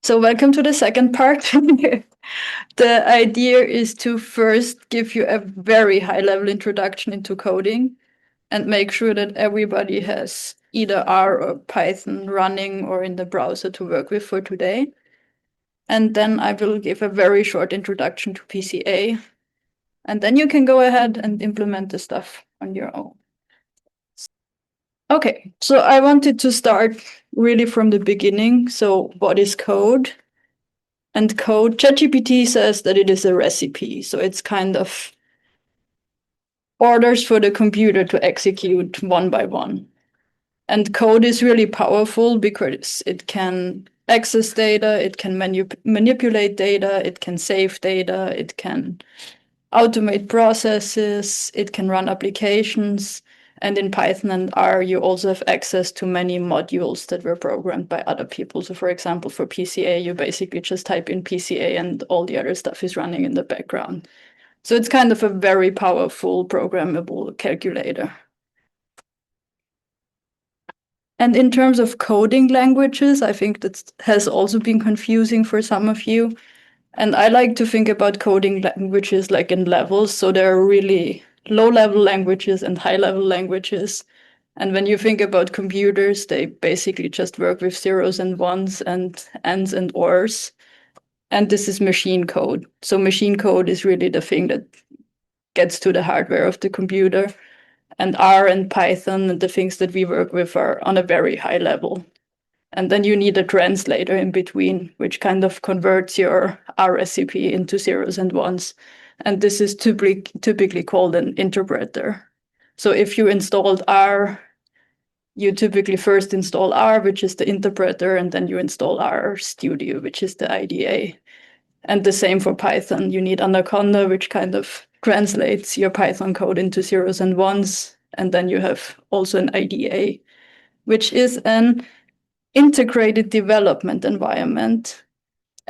So welcome to the second part. The idea is to first give you a very high-level introduction into coding and make sure that everybody has either R or Python running or in the browser to work with for today. And then I will give a very short introduction to PCA. And then you can go ahead and implement the stuff on your own. Okay, so I wanted to start really from the beginning. So what is code? And code, ChatGPT says that it is a recipe. So it's kind of orders for the computer to execute one by one. And code is really powerful because it can access data, it can manipulate data, it can save data, it can automate processes, it can run applications. And in Python and R, you also have access to many modules that were programmed by other people. So for example, for PCA, you basically just type in PCA and all the other stuff is running in the background. So it's kind of a very powerful programmable calculator. And in terms of coding languages, I think that has also been confusing for some of you. And I like to think about coding languages like in levels. So there are really low-level languages and high-level languages. And when you think about computers, they basically just work with zeros and ones and ands and ors. And this is machine code. So machine code is really the thing that gets to the hardware of the computer. And R and Python and the things that we work with are on a very high level. And then you need a translator in between, which kind of converts your R recipe into zeros and ones. And this is typically called an interpreter. So if you installed R, you typically first install R, which is the interpreter, and then you install R Studio, which is the IDE. And the same for Python. You need Anaconda, which kind of translates your Python code into zeros and ones. And then you have also an IDA, which is an integrated development environment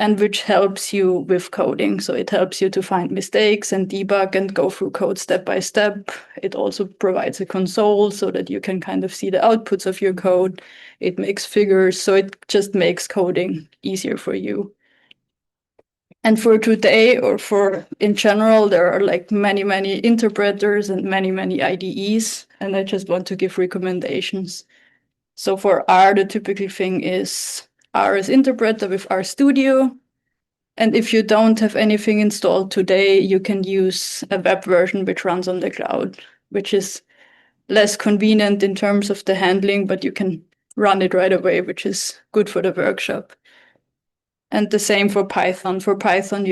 and which helps you with coding. So it helps you to find mistakes and debug and go through code step by step. It also provides a console so that you can kind of see the outputs of your code. It makes figures, so it just makes coding easier for you. And for today, or for in general, there are like many interpreters and many IDEs, and I just want to give recommendations. So for R, the typical thing is R is interpreter with RStudio. And if you don't have anything installed today, you can use a web version which runs on the cloud, which is less convenient in terms of the handling, but you can run it right away, which is good for the workshop. And the same for Python. For Python,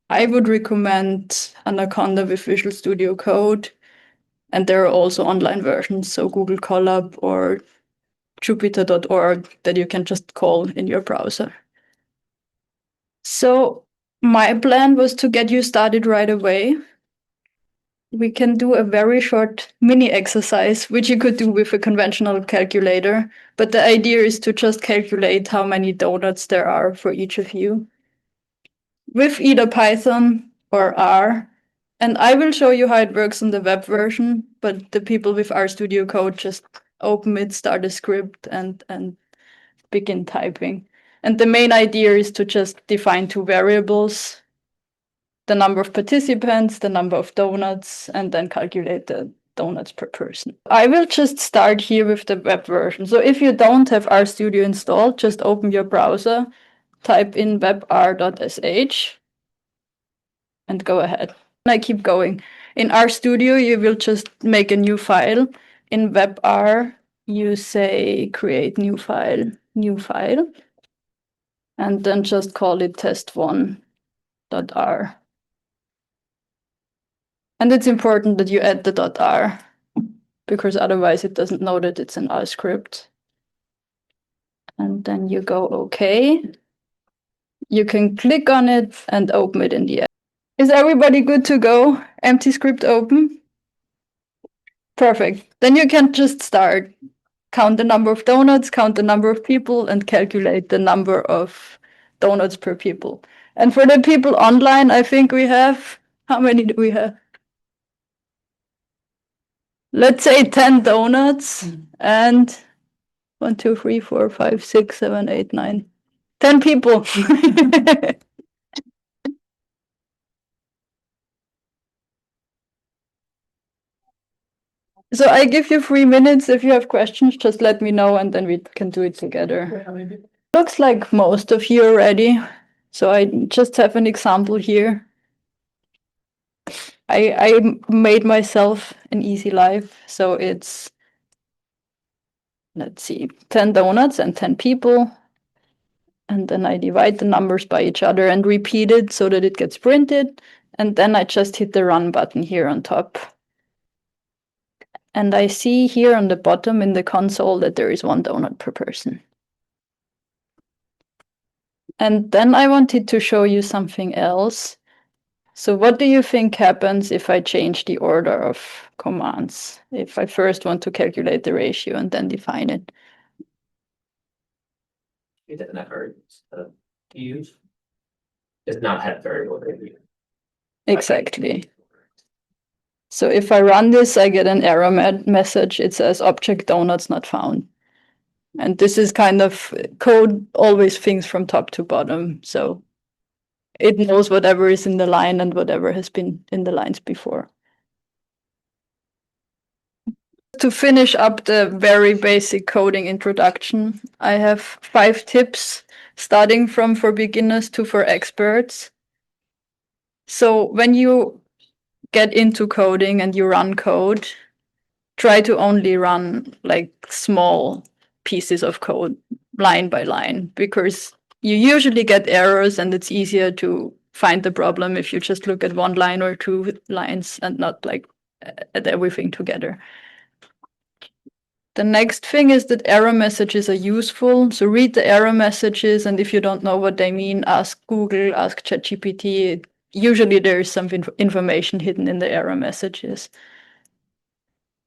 I would recommend Anaconda with Visual Studio Code. And there are also online versions, so Google Colab or Jupyter.org that you can just call in your browser. So my plan was to get you started right away. We can do a very short mini exercise, which you could do with a conventional calculator. But the idea is to just calculate how many donuts there are for each of you with either Python or R. And I will show you how it works on the web version, but the people with RStudio Code just open it, start a script, and begin typing. And the main idea is to just define two variables, the number of participants, the number of donuts, and then calculate the donuts per person. I will just start here with the web version. So if you don't have RStudio installed, just open your browser, type in webr.sh, and go ahead. I keep going. In RStudio, you will just make a new file. In WebR, you say create new file, and then just call it test1.r. And it's important that you add the .r, because otherwise it doesn't know that it's an R script. And then you go OK. You can click on it and open it in the app. Is everybody good to go? Empty script open? Perfect. Then you can just start. Count the number of donuts, count the number of people, and calculate the number of donuts per people. And for the people online, I think we have, how many do we have? Let's say 10 donuts and 1, 2, 3, 4, 5, 6, 7, 8, 9. 10 people. So I give you 3 minutes. If you have questions, just let me know and then we can do it together. Looks like most of you already. So I just have an example here. I made myself an easy life. So it's, let's see, 10 donuts and 10 people. And then I divide the numbers by each other and repeat it so that it gets printed. And then I just hit the run button here on top. And I see here on the bottom in the console that there is 1 donut per person. And then I wanted to show you something else. So what do you think happens if I change the order of commands? If I first want to calculate the ratio and then define it? It doesn't have variables to use. Does not have variable to use. Exactly. So if I run this, I get an error message. It says object donuts not found. And this is kind of code always thinks from top to bottom. So it knows whatever is in the line and whatever has been in the lines before. To finish up the very basic coding introduction, I have 5 tips starting from for beginners to for experts. So when you get into coding and you run code, try to only run like small pieces of code line by line, because you usually get errors and it's easier to find the problem if you just look at 1 line or 2 lines and not like at everything together. The next thing is that error messages are useful. So read the error messages, and if you don't know what they mean, ask Google, ask ChatGPT. Usually there is some information hidden in the error messages.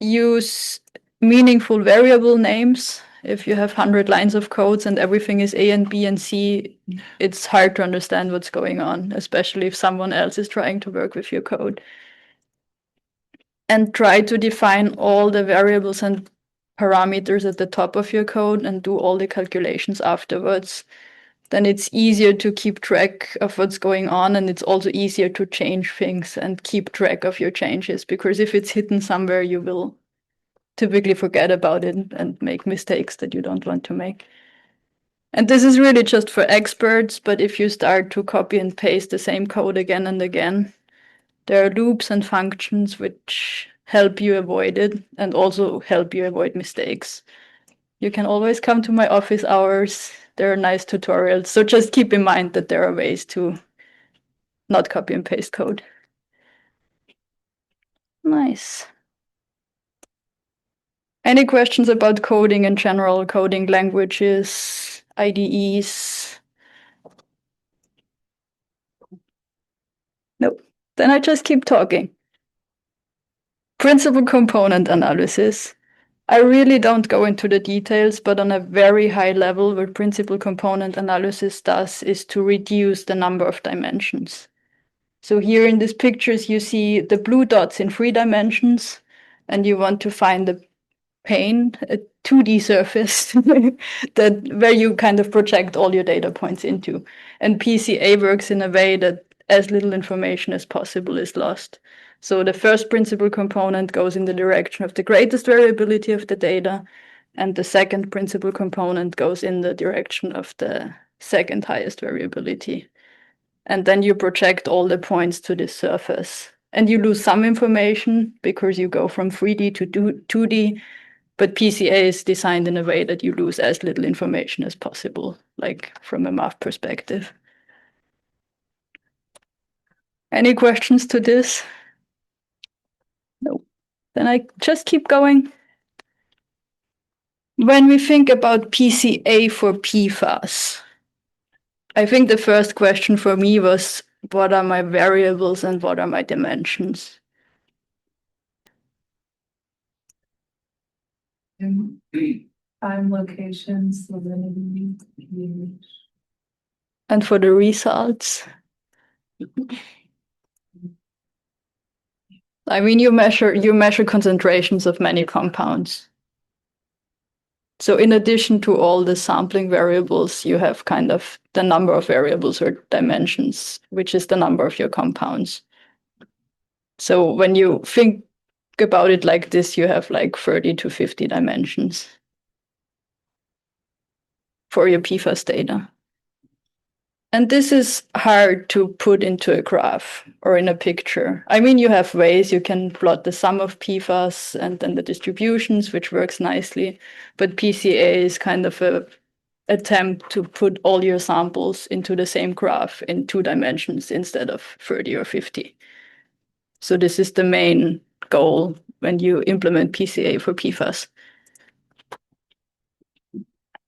Use meaningful variable names. If you have 100 lines of codes and everything is A and B and C, it's hard to understand what's going on, especially if someone else is trying to work with your code. And try to define all the variables and parameters at the top of your code and do all the calculations afterwards. Then it's easier to keep track of what's going on, and it's also easier to change things and keep track of your changes, because if it's hidden somewhere, you will typically forget about it and make mistakes that you don't want to make. And this is really just for experts, but if you start to copy and paste the same code again and again, there are loops and functions which help you avoid it and also help you avoid mistakes. You can always come to my office hours. There are nice tutorials. So just keep in mind that there are ways to not copy and paste code. Nice. Any questions about coding in general, coding languages, IDEs? Nope. Then I just keep talking. Principal component analysis. I really don't go into the details, but on a very high level, what principal component analysis does is to reduce the number of dimensions. So here in these pictures, you see the blue dots in 3 dimensions, and you want to find the pane, a 2D surface that where you kind of project all your data points into. And PCA works in a way that as little information as possible is lost. So the first principal component goes in the direction of the greatest variability of the data, and the second principal component goes in the direction of the second highest variability. And then you project all the points to this surface. And you lose some information because you go from 3D to 2D, but PCA is designed in a way that you lose as little information as possible, like from a math perspective. Any questions to this? No. Then I just keep going. When we think about PCA for PFAS, I think the first question for me was, what are my variables and what are my dimensions? Time, location, salinity, pH. And for the results, I mean, you measure concentrations of many compounds. So in addition to all the sampling variables, you have kind of the number of variables or dimensions, which is the number of your compounds. So when you think about it like this, you have like 30 to 50 dimensions for your PFAS data. And this is hard to put into a graph or in a picture. I mean, you have ways you can plot the sum of PFAS and then the distributions, which works nicely. But PCA is kind of a attempt to put all your samples into the same graph in 2 dimensions instead of 30 or 50. So this is the main goal when you implement PCA for PFAS.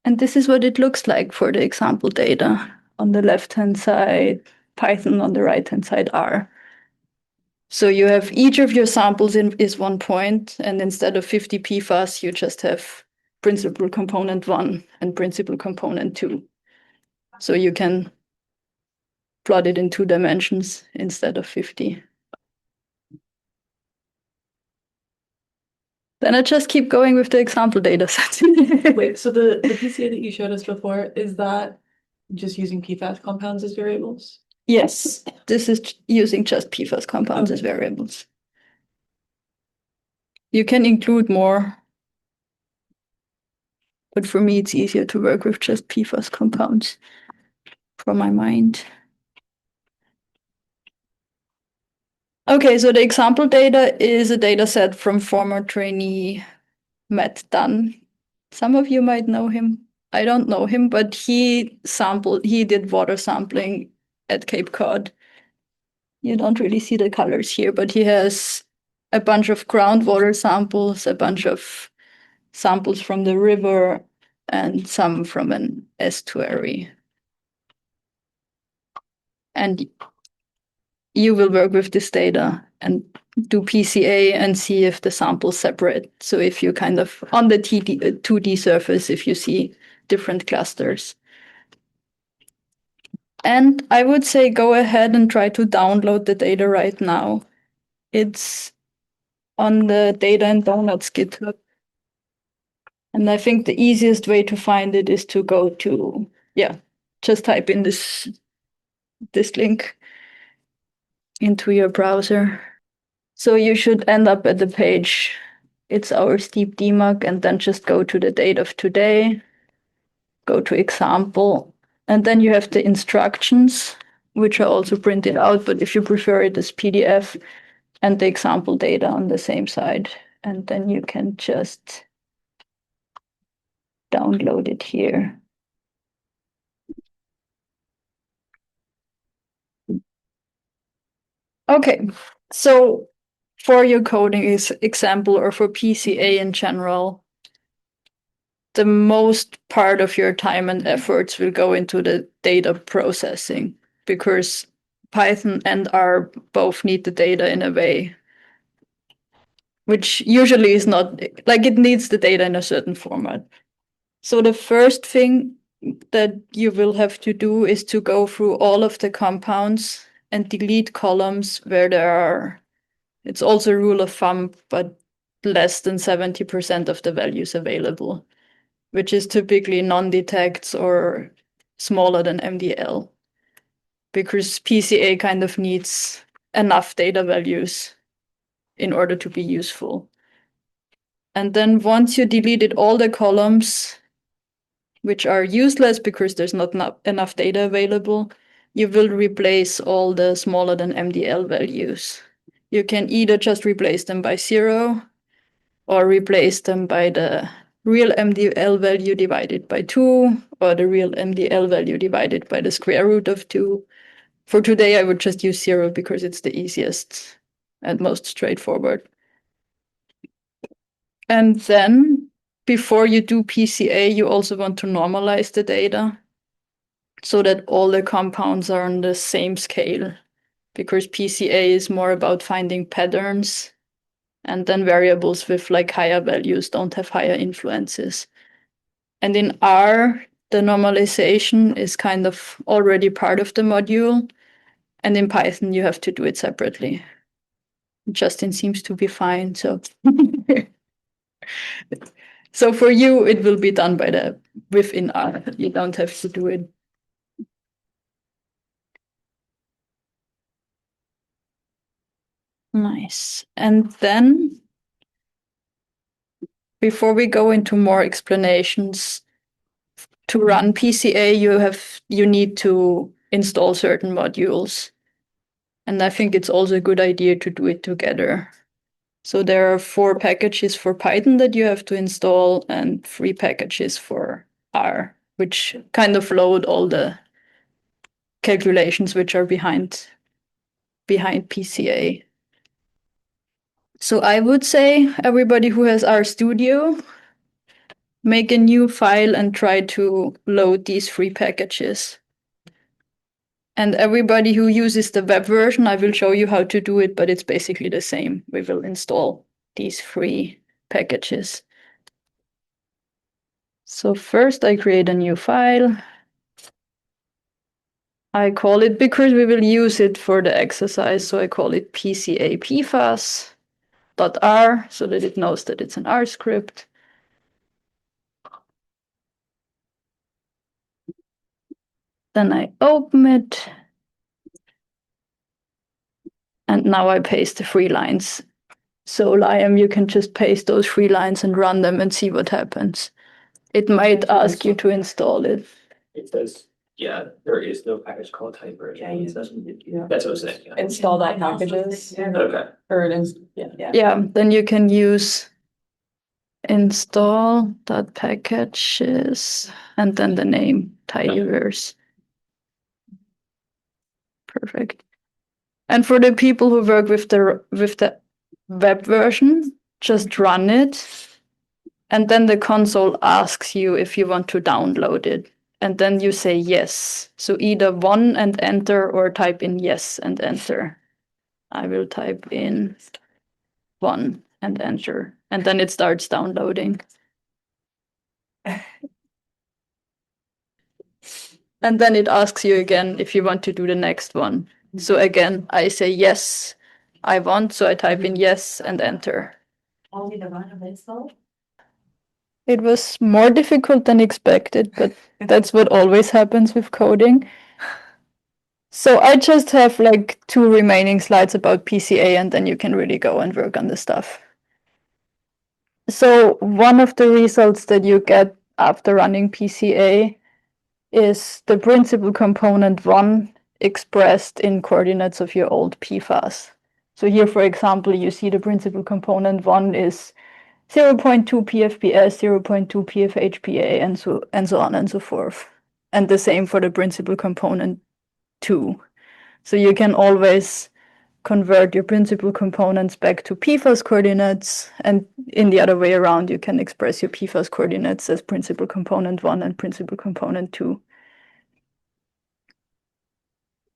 And this is what it looks like for the example data. On the left-hand side, Python, on the right-hand side, R. So you have each of your samples is 1 point, and instead of 50 PFAS, you just have principal component 1 and principal component 2. So you can plot it in 2 dimensions instead of 50. Then I just keep going with the example data set. Wait, so the PCA that you showed us before, is that just using PFAS compounds as variables? Yes, this is using just PFAS compounds as variables. You can include more, but for me, it's easier to work with just PFAS compounds from my mind. Okay, so the example data is a data set from former trainee Matt Dunn. Some of you might know him. I don't know him, but he did water sampling at Cape Cod. You don't really see the colors here, but he has a bunch of groundwater samples, a bunch of samples from the river, and some from an estuary. And you will work with this data and do PCA and see if the samples separate. So if you kind of, on the 2D surface, if you see different clusters. And I would say go ahead and try to download the data right now. It's on the Data and Donuts GitHub. And I think the easiest way to find it is to go to, just type in this link into your browser. So you should end up at the page. It's our steep demug, and then just go to the date of today, go to example, and then you have the instructions, which are also printed out, but if you prefer it as PDF, and the example data on the same side. And then you can just download it here. Okay, so for your coding example or for PCA in general, the most part of your time and efforts will go into the data processing because Python and R both need the data in a way which usually is not, like it needs the data in a certain format. So the first thing that you will have to do is to go through all of the compounds and delete columns where there are, it's also a rule of thumb, but less than 70% of the values available, which is typically non-detects or smaller than MDL, because PCA kind of needs enough data values in order to be useful. And then once you deleted all the columns, which are useless because there's not enough data available, you will replace all the smaller than MDL values. You can either just replace them by 0 or replace them by the real MDL value divided by 2 or the real MDL value divided by the square root of 2. For today, I would just use 0 because it's the easiest and most straightforward. And then before you do PCA, you also want to normalize the data so that all the compounds are on the same scale, because PCA is more about finding patterns, and then variables with like higher values don't have higher influences. And in R, the normalization is kind of already part of the module, and in Python, you have to do it separately. Justin seems to be fine, so So for you, it will be done by within R. You don't have to do it. Nice. And then before we go into more explanations, to run PCA, you need to install certain modules. And I think it's also a good idea to do it together. So there are 4 packages for Python that you have to install and 3 packages for R, which kind of load all the calculations which are behind PCA. So I would say everybody who has RStudio, make a new file and try to load these 3 packages. And everybody who uses the web version, I will show you how to do it, but it's basically the same. We will install these 3 packages. So first I create a new file. I call it, because we will use it for the exercise, so I call it PCA PFAS.r, so that it knows that it's an R script. Then I open it. And now I paste the 3 lines. So Liam, you can just paste those 3 lines and run them and see what happens. It might ask you to install it. It says, yeah, there is no package called type version. That's what I'm saying. Yeah. Install that packages. Okay. Or it is, yeah. Yeah, then you can use install.packages and then the name tidyverse. Perfect. And for the people who work with the web version, just run it. And then the console asks you if you want to download it. And then you say yes. So either 1 and enter or type in yes and enter. I will type in 1 and enter. And then it starts downloading. And then it asks you again if you want to do the next one. So again, I say yes, I want. So I type in yes and enter. Only the one of install? It was more difficult than expected, but that's what always happens with coding. So I just have like 2 remaining slides about PCA, and then you can really go and work on the stuff. So one of the results that you get after running PCA is the principal component 1 expressed in coordinates of your old PFAS. So here, for example, you see the principal component 1 is 0.2 PFPS, 0.2 PFHPA, and so on and so forth. And the same for the principal component 2. So you can always convert your principal components back to PFAS coordinates, and in the other way around, you can express your PFAS coordinates as principal component 1 and principal component 2.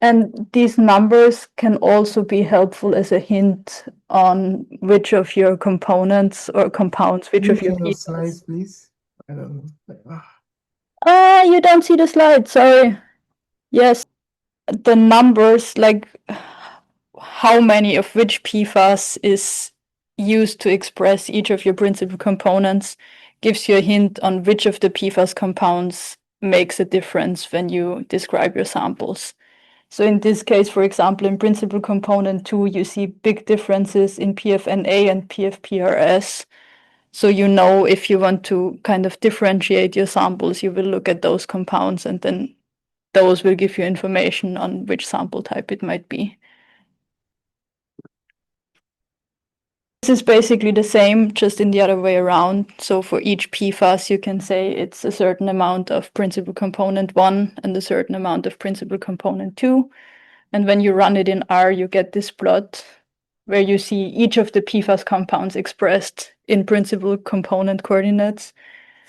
And these numbers can also be helpful as a hint on which of your components or compounds, which of your PFAS. Slides, please. I don't know. You don't see the slide, sorry. Yes, the numbers, like how many of which PFAS is used to express each of your principal components, gives you a hint on which of the PFAS compounds makes a difference when you describe your samples. So in this case, for example, in principal component 2, you see big differences in PFNA and PFPRS. So you know, if you want to kind of differentiate your samples, you will look at those compounds, and then those will give you information on which sample type it might be. This is basically the same, just in the other way around. So for each PFAS, you can say it's a certain amount of principal component 1 and a certain amount of principal component 2. And when you run it in R, you get this plot where you see each of the PFAS compounds expressed in principal component coordinates.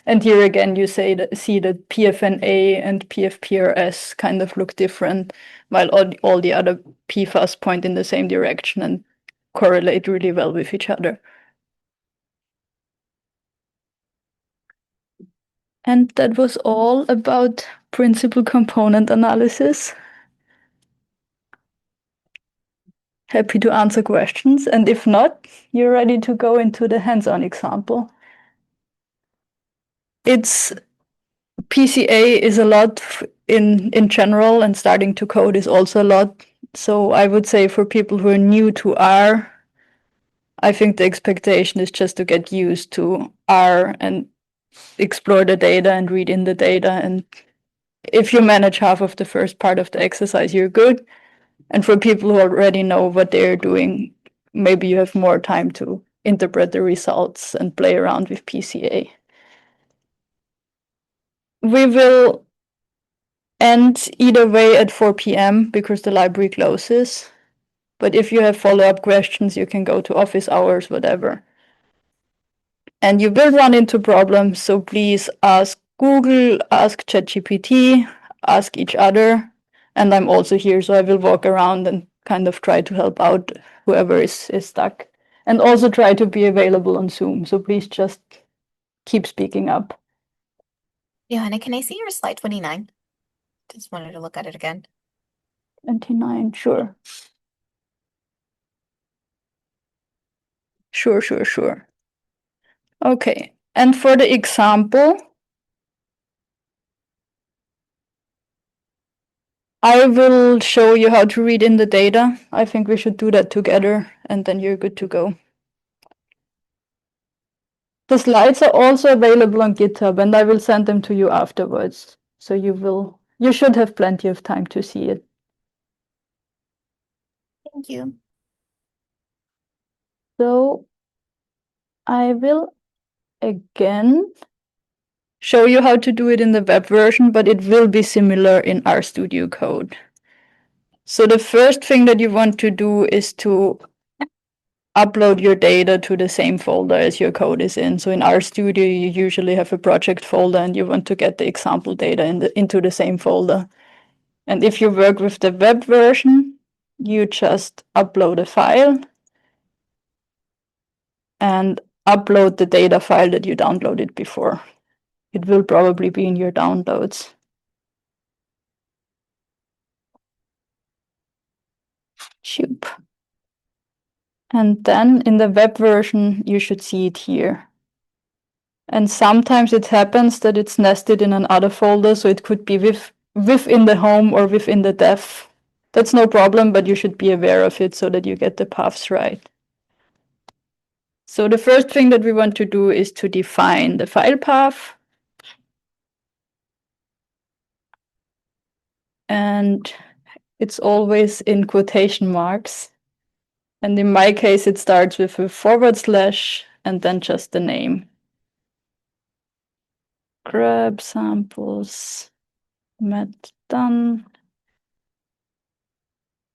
And here again, you see that PFNA and PFPRS kind of look different, while all the other PFAS point in the same direction and correlate really well with each other. And that was all about principal component analysis. Happy to answer questions, and if not, you're ready to go into the hands-on example. it's PCA is a lot in general, and starting to code is also a lot. So I would say for people who are new to R, I think the expectation is just to get used to R and explore the data and read in the data. And if you manage half of the first part of the exercise, you're good. And for people who already know what they're doing, maybe you have more time to interpret the results and play around with PCA. We will end either way at 4 p.m. because the library closes. But if you have follow-up questions, you can go to office hours, whatever. And you will run into problems, so please ask Google, ask ChatGPT, ask each other. And I'm also here, so I will walk around and kind of try to help out whoever is stuck. And also try to be available on Zoom, so please just keep speaking up. Johanna, can I see your slide 29? Just wanted to look at it again. 29, sure. Sure. Okay, and for the example, I will show you how to read in the data. I think we should do that together, and then you're good to go. The slides are also available on GitHub, and I will send them to you afterwards. So you should have plenty of time to see it. Thank you. So I will again show you how to do it in the web version, but it will be similar in RStudio code. So the first thing that you want to do is to upload your data to the same folder as your code is in. So in RStudio, you usually have a project folder and you want to get the example data into the same folder. And if you work with the web version, you just upload a file and upload the data file that you downloaded before. It will probably be in your downloads. Shoop. And then in the web version, you should see it here. And sometimes it happens that it's nested in another folder, so it could be within the home or within the dev. That's no problem, but you should be aware of it so that you get the paths right. So the first thing that we want to do is to define the file path. And it's always in quotation marks. And in my case, it starts with a / and then just the name. Grab samples, Matt done,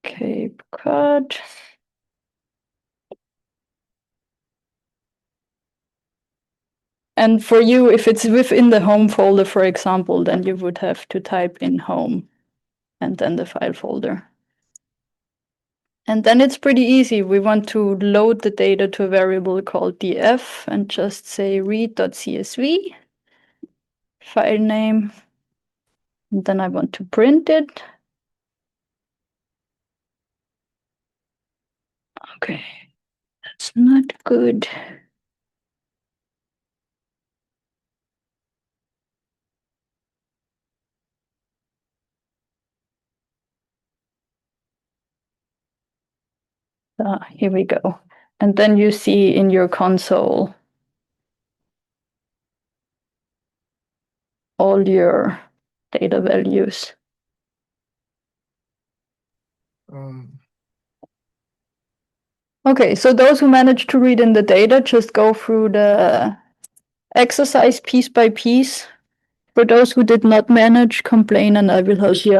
Cape Cod. And for you, if it's within the home folder, for example, then you would have to type in home and then the file folder. And then it's pretty easy. We want to load the data to a variable called df and just say read.csv, file name. And then I want to print it. Okay, that's not good. Here we go. And then you see in your console all your data values. Okay, so those who managed to read in the data, just go through the exercise piece by piece. For those who did not manage, complain and I will help you